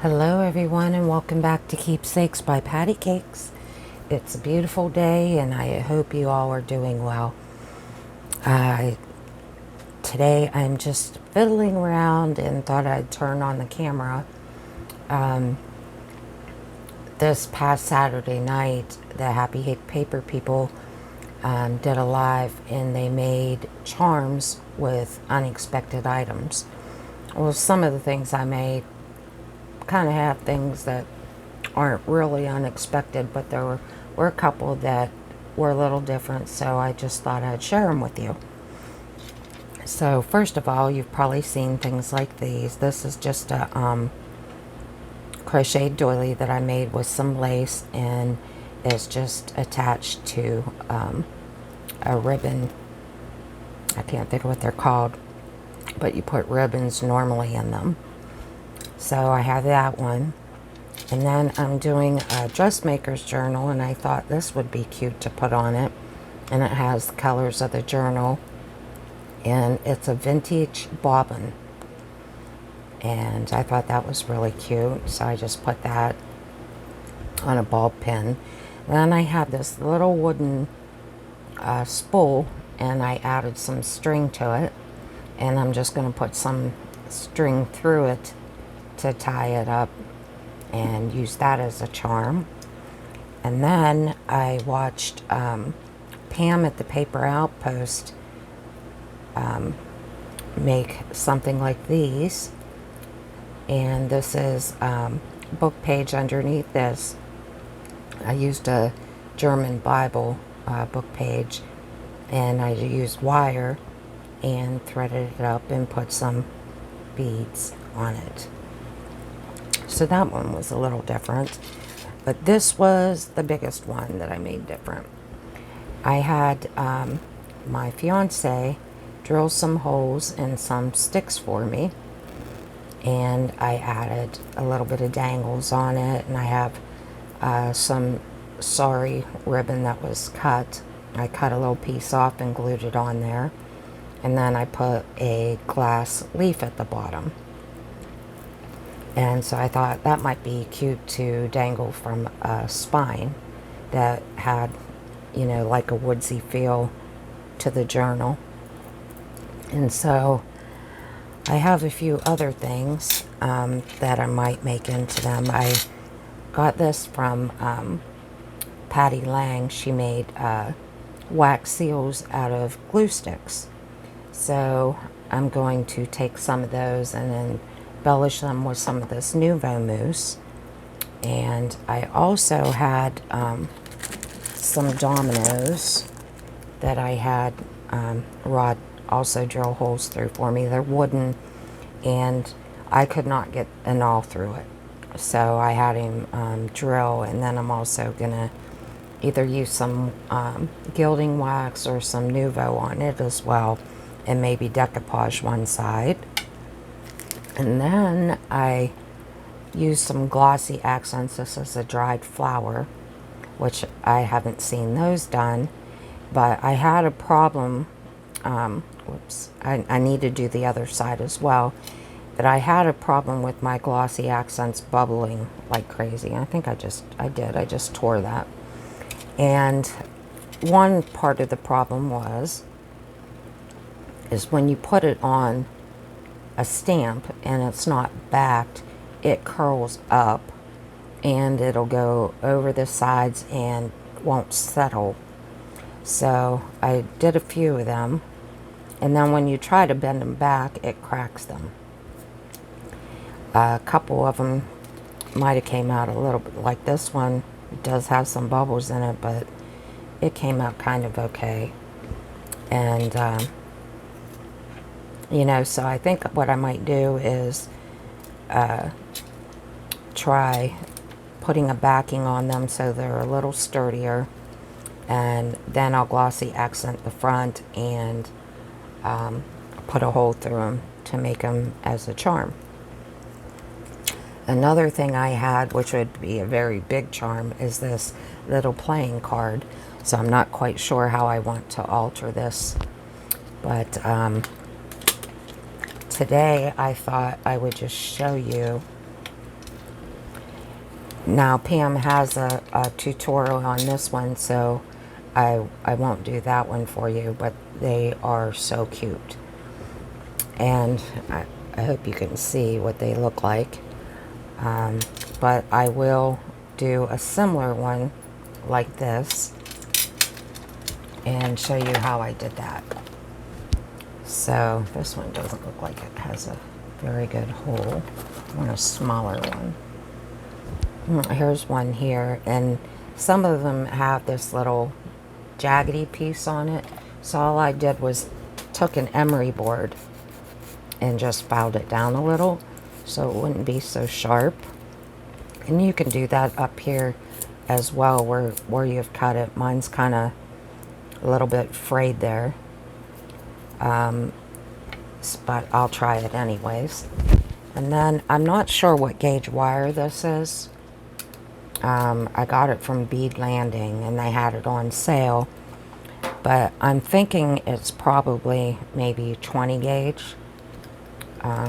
Hello everyone and welcome back to Keepsakes by Patty Cakes. It's a beautiful day and I hope you all are doing well. Today I'm just fiddling around and thought I'd turn on the camera. This past Saturday night, the Happy Paper people did a live and they made charms with unexpected items. Well, some of the things I made kind of have things that aren't really unexpected, but there were a couple that were a little different, so I just thought I'd share them with you. So first of all, you've probably seen things like these. This is just a crocheted doily that I made with some lace, and it's just attached to a ribbon. I can't think of what they're called, but you put ribbons normally in them. So I have that one. And then I'm doing a dressmaker's journal, and I thought this would be cute to put on it. And it has the colors of the journal. And it's a vintage bobbin. And I thought that was really cute. So I just put that on a ball pin. Then I have this little wooden spool, and I added some string to it. And I'm just going to put some string through it to tie it up and use that as a charm. And then I watched Pam at the Paper Outpost make something like these, and this is book page underneath this. I used a German Bible book page, and I used wire and threaded it up and put some beads on it. So that one was a little different, but this was the biggest one that I made different. I had my fiance drill some holes and some sticks for me, and I added a little bit of dangles on it, and I have some sari ribbon that was cut. I cut a little piece off and glued it on there, and then I put a glass leaf at the bottom. And so I thought that might be cute to dangle from a spine that had, you know, like a woodsy feel to the journal. And so I have a few other things that I might make into them. I got this from Patty Lang. She made wax seals out of glue sticks. So I'm going to take some of those and then embellish them with some of this Nouveau Mousse. And I also had some dominoes that I had Rod also drill holes through for me. They're wooden, and I could not get an awl through it, so I had him drill. And then I'm also gonna either use some gilding wax or some Nouveau on it as well, and maybe decoupage one side. And then I used some glossy accents. This is a dried flower, which I haven't seen those done, but I had a problem. I need to do the other side as well. But I had a problem with my glossy accents bubbling like crazy. I think I just tore that. And one part of the problem is when you put it on a stamp and it's not backed, it curls up and it'll go over the sides and won't settle. So I did a few of them, and then when you try to bend them back, it cracks them. A couple of them might have came out a little bit, like this one. It does have some bubbles in it, but it came out kind of okay. And you know, so I think what I might do is try putting a backing on them so they're a little sturdier, and then I'll glossy accent the front and put a hole through them to make them as a charm. Another thing I had, which would be a very big charm, is this little playing card. So I'm not quite sure how I want to alter this, but today I thought I would just show you Now Pam has a tutorial on this one, so I won't do that one for you, but they are so cute. And I hope you can see what they look like. But I will do a similar one like this and show you how I did that. So this one doesn't look like it has a very good hole. I want a smaller one. Here's one here, and some of them have this little jaggedy piece on it. So all I did was took an emery board and just filed it down a little so it wouldn't be so sharp. And you can do that up here as well where you've cut it. Mine's kind of a little bit frayed there. But I'll try it anyways. And then I'm not sure what gauge wire this is. I got it from Bead Landing and they had it on sale, but I'm thinking it's probably maybe 20 gauge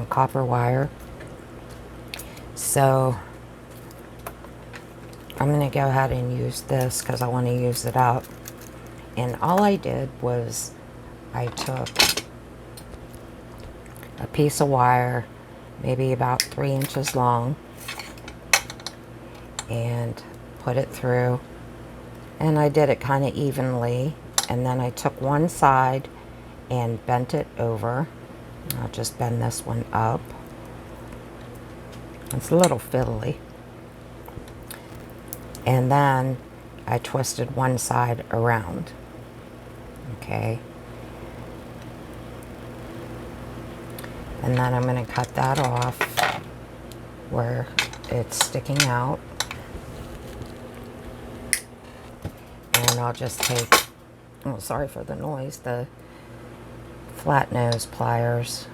copper wire. So I'm going to go ahead and use this because I want to use it up. And all I did was I took a piece of wire, maybe about 3 inches long, and put it through, and I did it kind of evenly, and then I took one side and bent it over. I'll just bend this one up. It's a little fiddly. And then I twisted one side around. Okay. And then I'm going to cut that off where it's sticking out. And I'll just take, oh, sorry for the noise, the flat nose pliers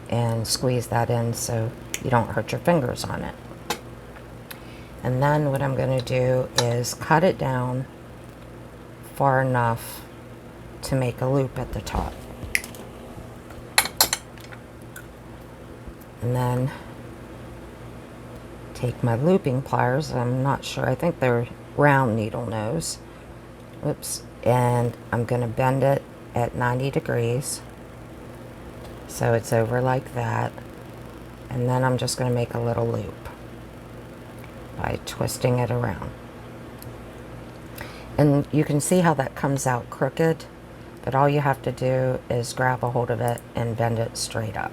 and squeeze that in so you don't hurt your fingers on it. And then what I'm going to do is cut it down far enough to make a loop at the top. And then take my looping pliers, I'm not sure, I think they're round needle nose. Oops. And I'm going to bend it at 90 degrees so it's over like that. And then I'm just going to make a little loop by twisting it around. And you can see how that comes out crooked, but all you have to do is grab a hold of it and bend it straight up.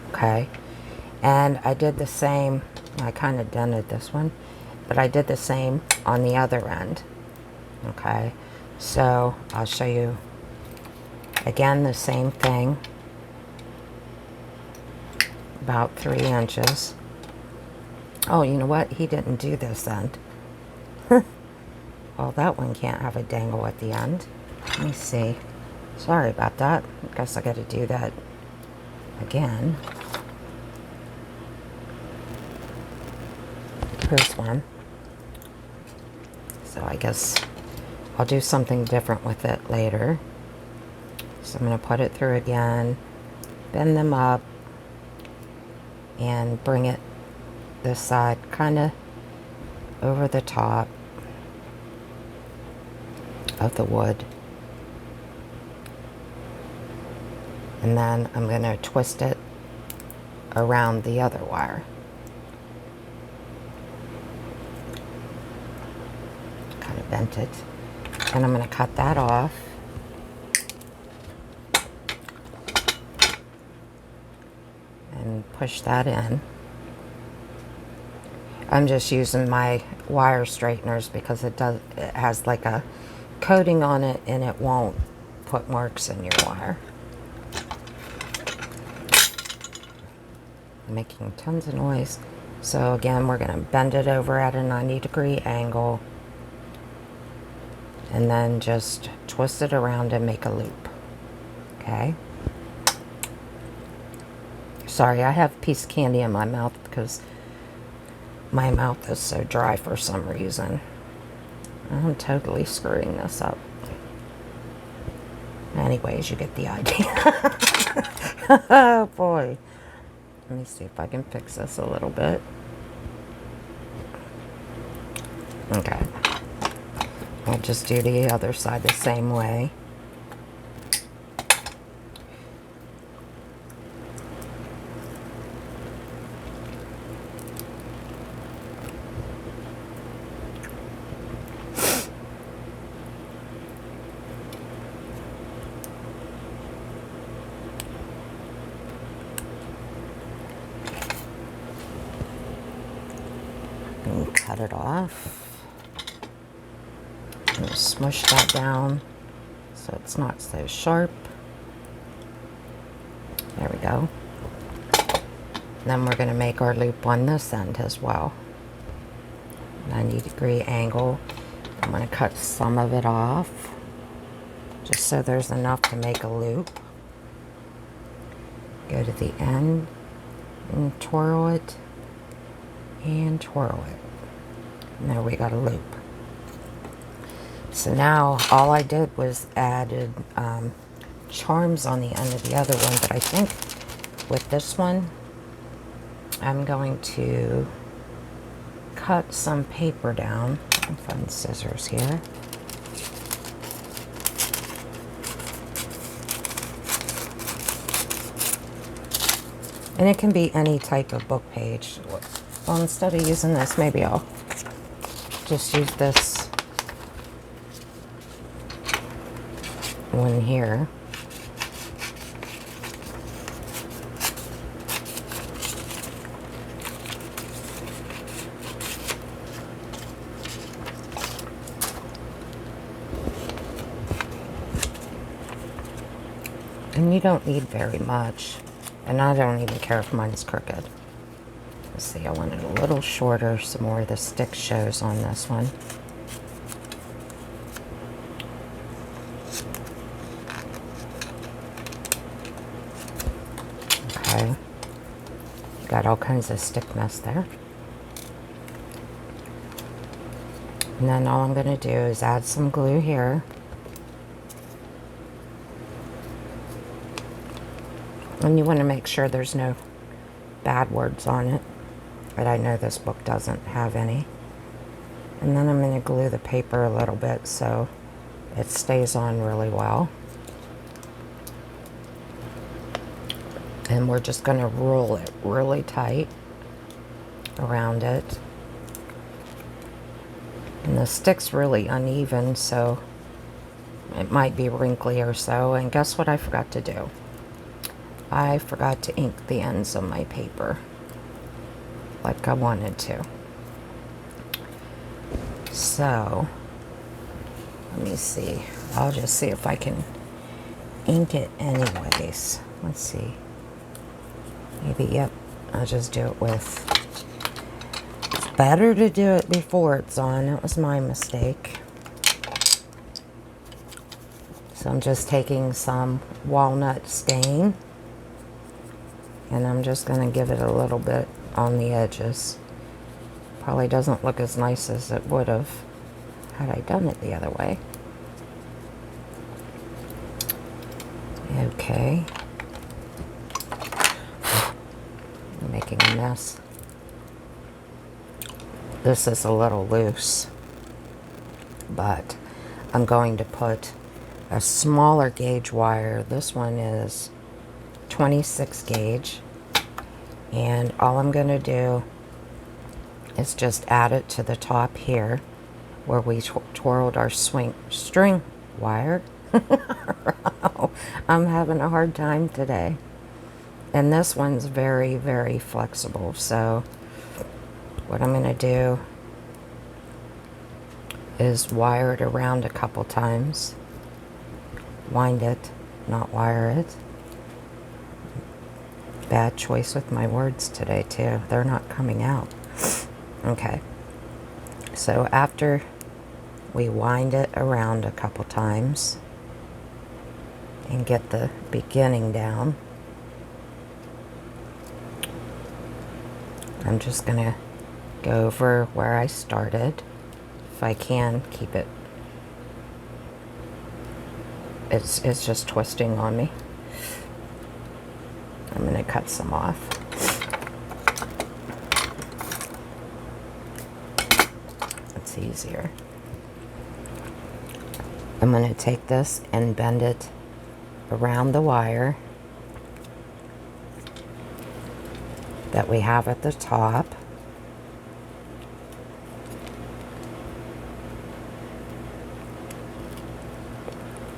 Okay. And I did the same, I kind of dented this one, but I did the same on the other end. Okay, so I'll show you again the same thing, about 3 inches. Oh, you know what? He didn't do this end. Well, that one can't have a dangle at the end. Let me see. Sorry about that. I guess I got to do that again. Here's one. So I guess I'll do something different with it later. So I'm going to put it through again, bend them up, and bring it this side kind of over the top of the wood. And then I'm going to twist it around the other wire. Kind of bent it. And I'm going to cut that off. And push that in. I'm just using my wire straighteners because it has like a coating on it and it won't put marks in your wire. I'm making tons of noise. So again, we're going to bend it over at a 90-degree angle and then just twist it around and make a loop. Okay. Sorry, I have a piece of candy in my mouth because my mouth is so dry for some reason. I'm totally screwing this up. Anyways, you get the idea. Oh boy. Let me see if I can fix this a little bit. Okay. I'll just do the other side the same way. And cut it off. And smush that down so it's not so sharp. There we go. Then we're going to make our loop on this end as well. 90-degree angle. I'm going to cut some of it off just so there's enough to make a loop. Go to the end and twirl it and twirl it. And there we got a loop. So now all I did was added charms on the end of the other one, but I think with this one I'm going to cut some paper down. I'll find scissors here. And it can be any type of book page. Well, instead of using this, maybe I'll just use this one here. And you don't need very much. And I don't even care if mine's crooked. Let's see, I want it a little shorter so more of the stick shows on this one. Okay. Got all kinds of stick mess there. And then all I'm going to do is add some glue here. And you want to make sure there's no bad words on it. But I know this book doesn't have any. And then I'm going to glue the paper a little bit so it stays on really well. And we're just going to roll it really tight around it. And the stick's really uneven, so it might be wrinkly or so. And guess what I forgot to do? I forgot to ink the ends of my paper like I wanted to. So, let me see. I'll just see if I can ink it anyways. Let's see. Maybe, yep, I'll just do it with... It's better to do it before it's on. That was my mistake. So I'm just taking some walnut stain. And I'm just going to give it a little bit on the edges. Probably doesn't look as nice as it would have had I done it the other way. Okay. I'm making a mess. This is a little loose, but I'm going to put a smaller gauge wire. This one is 26 gauge, and all I'm going to do is just add it to the top here where we twirled our string wire. I'm having a hard time today. And this one's very, very flexible, so what I'm going to do is wire it around a couple times. Wind it, not wire it. Bad choice with my words today too. They're not coming out. Okay. So after we wind it around a couple times and get the beginning down, I'm just going to go over where I started. If I can keep it. It's just twisting on me. I'm going to cut some off. Let's it's easier. I'm going to take this and bend it around the wire that we have at the top.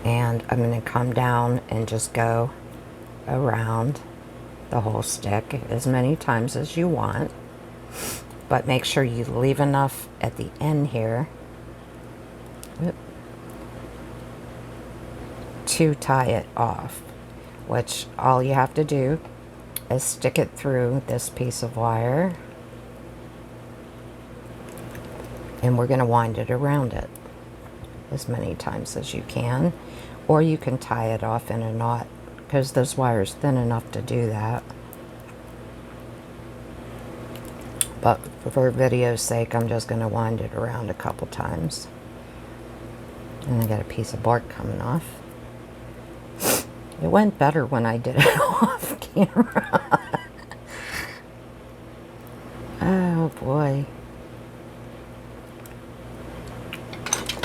And I'm going to come down and just go around the whole stick as many times as you want. But make sure you leave enough at the end here to tie it off, which all you have to do is stick it through this piece of wire, and we're going to wind it around it as many times as you can, or you can tie it off in a knot because this wire is thin enough to do that. But for video's sake, I'm just going to wind it around a couple times. And I got a piece of bark coming off. It went better when I did it off camera. Oh boy.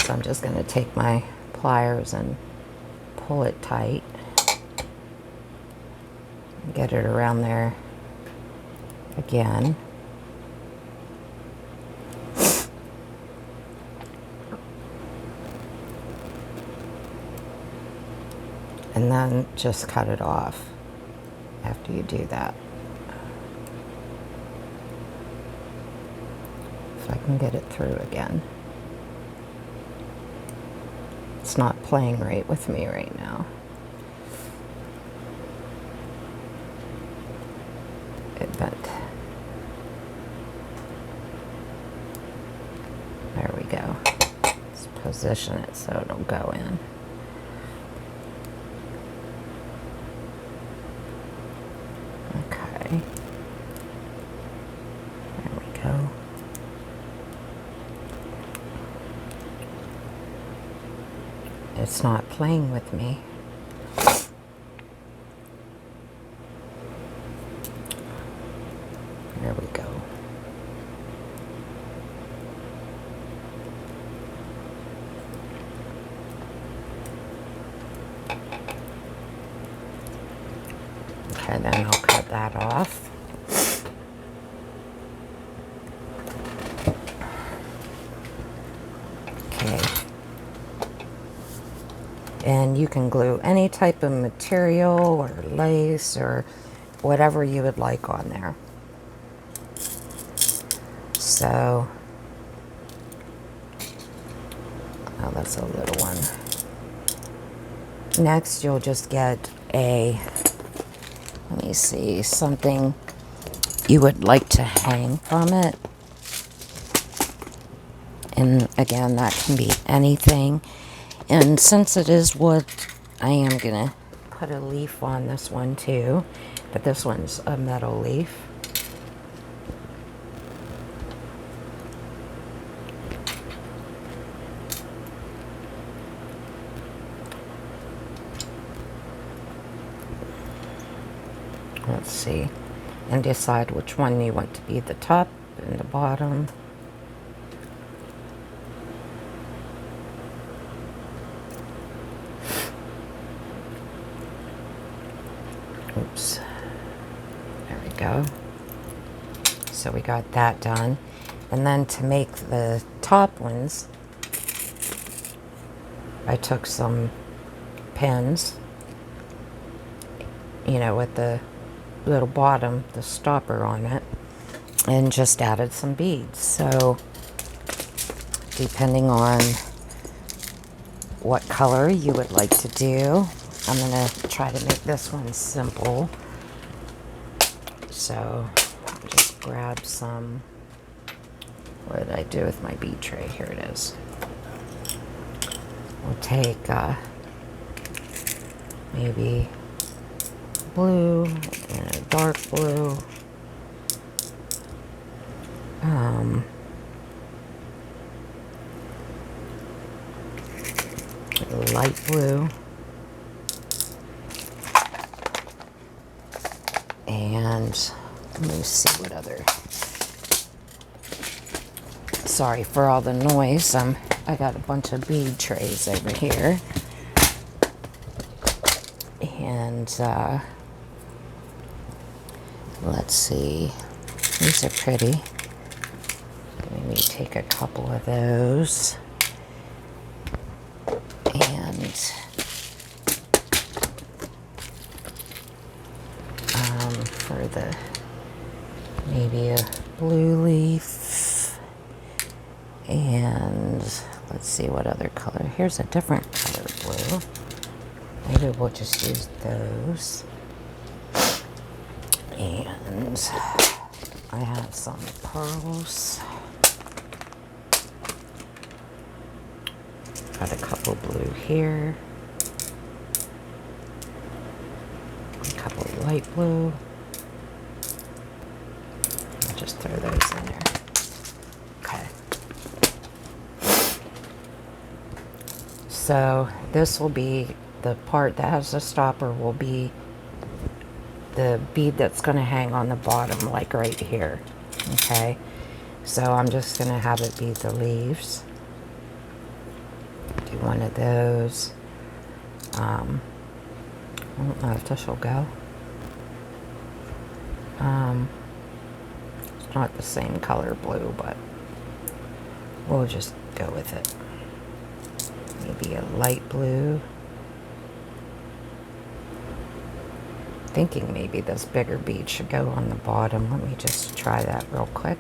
So I'm just going to take my pliers and pull it tight. Get it around there again. And then just cut it off after you do that. If I can get it through again. It's not playing right with me right now. It bent. There we go. Let's position it so it'll go in. Okay. There we go. It's not playing with me. There we go. Okay, then I'll cut that off. Okay. And you can glue any type of material or lace or whatever you would like on there. So, oh, that's a little one. Next, you'll just get a, let me see, something you would like to hang from it. And again, that can be anything. And since it is wood, I am going to put a leaf on this one too. But this one's a metal leaf. Let's see. And decide which one you want to be the top and the bottom. Oops. There we go. So we got that done. And then to make the top ones, I took some pins, you know, with the little bottom, the stopper on it, and just added some beads. So depending on what color you would like to do, I'm going to try to make this one simple. So just grab some, what did I do with my bead tray? Here it is. We'll take maybe blue and a dark blue. Light blue. And let me see what other Sorry for all the noise. I got a bunch of bead trays over here. And let's see. These are pretty. Maybe take a couple of those. And for the maybe a blue leaf. And let's see what other color. Here's a different color blue. Maybe we'll just use those. And I have some pearls. Got a couple blue here. A couple light blue. I'll just throw those in there. Okay. So this will be the part that has the stopper, will be the bead that's going to hang on the bottom, like right here. Okay. So I'm just going to have it be the leaves. Do one of those. I don't know if this will go. It's not the same color blue, but we'll just go with it. Maybe a light blue. Thinking maybe this bigger bead should go on the bottom. Let me just try that real quick.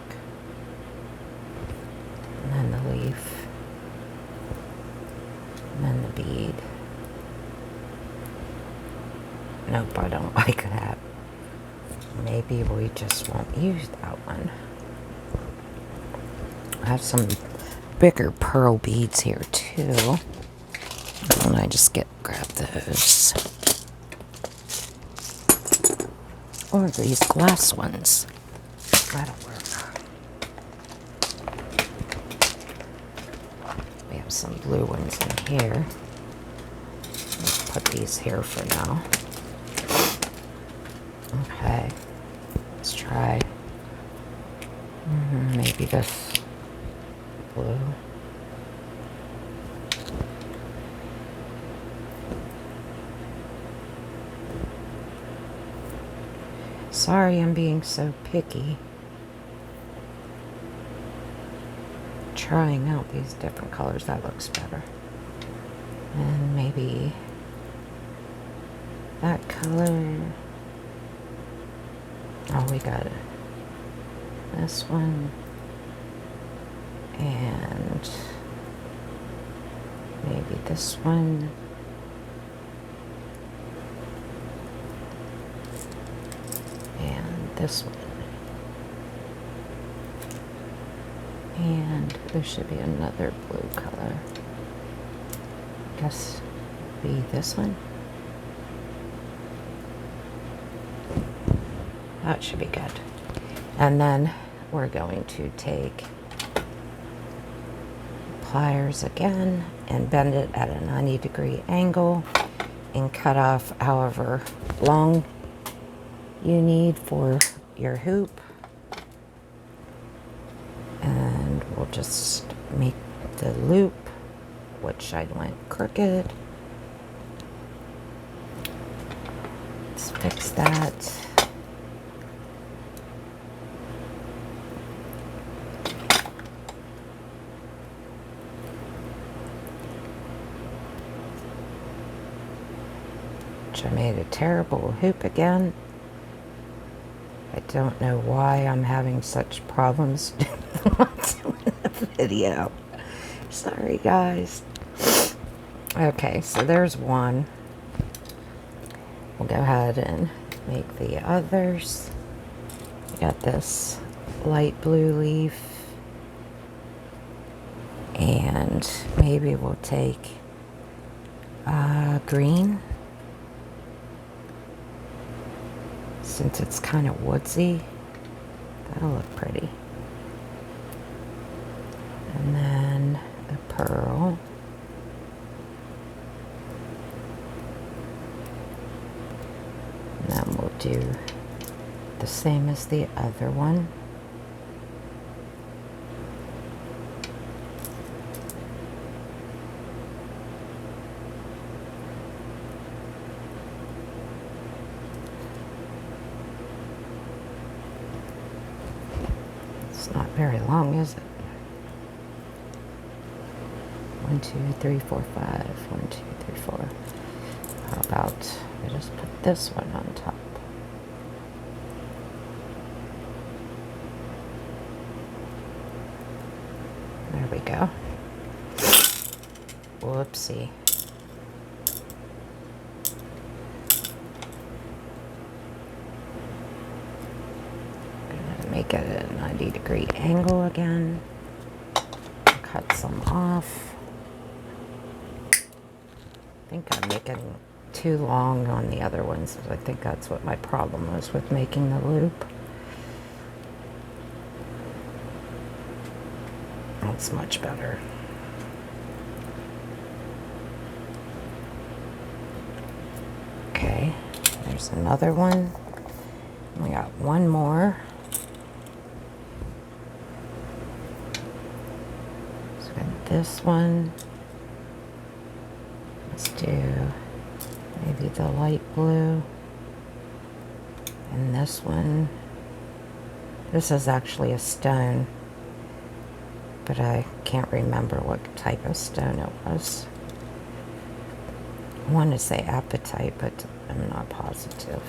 And then the leaf. And then the bead. Nope, I don't like that. Maybe we just won't use that one. I have some bigger pearl beads here too. Why don't I just grab those? Or these glass ones. That'll work. We have some blue ones in here. Let's put these here for now. Okay. Let's try maybe this blue. Sorry, I'm being so picky. Trying out these different colors. That looks better. And maybe that color. Oh, we got it. This one. And maybe this one. This one. And there should be another blue color. I guess it'd be this one. That should be good. And then we're going to take pliers again and bend it at a 90-degree angle and cut off however long you need for your hoop. And we'll just make the loop, which I went crooked. Let's fix that. Which I made a terrible hoop again. I don't know why I'm having such problems doing the video. Sorry, guys. Okay, so there's one. We'll go ahead and make the others. We got this light blue leaf. And maybe we'll take green. Since it's kind of woodsy, that'll look pretty. And then the pearl. And then we'll do the same as the other one. It's not very long, is it? 1, 2, 3, 4, 5. 1, 2, 3, 4. How about I just put this one on top? There we go. Whoopsie. Gonna make it a 90-degree angle again. Cut some off. I think I'm making too long on the other ones. I think that's what my problem was with making the loop. That's much better. Okay, there's another one. We got one more. So we got this one. Let's do maybe the light blue. And this one. This is actually a stone, but I can't remember what type of stone it was. I want to say apatite, but I'm not positive.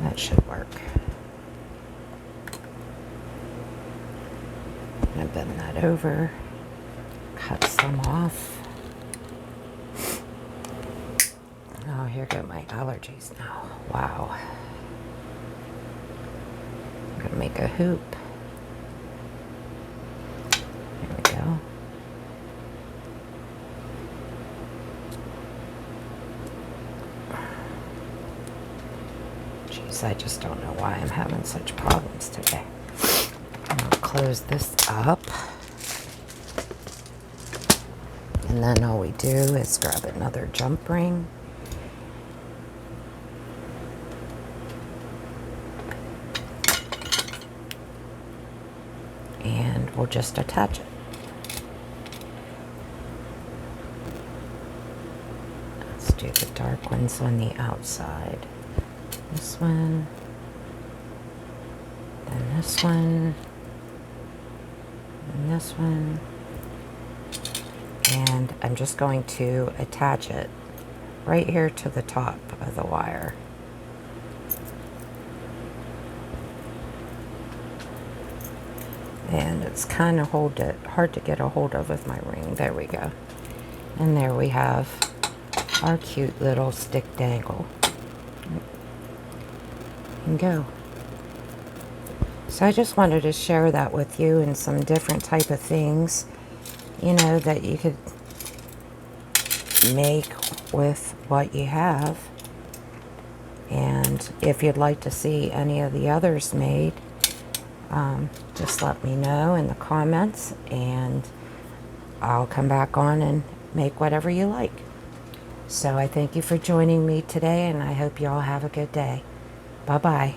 That should work. I'm going to bend that over, cut some off. Oh, here go my allergies now. Wow. I'm going to make a hoop. There we go. Jeez, I just don't know why I'm having such problems today. I'll close this up. And then all we do is grab another jump ring. And we'll just attach it. Let's do the dark ones on the outside. This one, then this one, and this one. And I'm just going to attach it right here to the top of the wire. And it's kind of hard to get a hold of with my ring. There we go. And there we have our cute little stick dangle. And go. So I just wanted to share that with you and some different type of things, you know, that you could make with what you have. And if you'd like to see any of the others made, just let me know in the comments, and I'll come back on and make whatever you like. So I thank you for joining me today, and I hope you all have a good day. Bye-bye.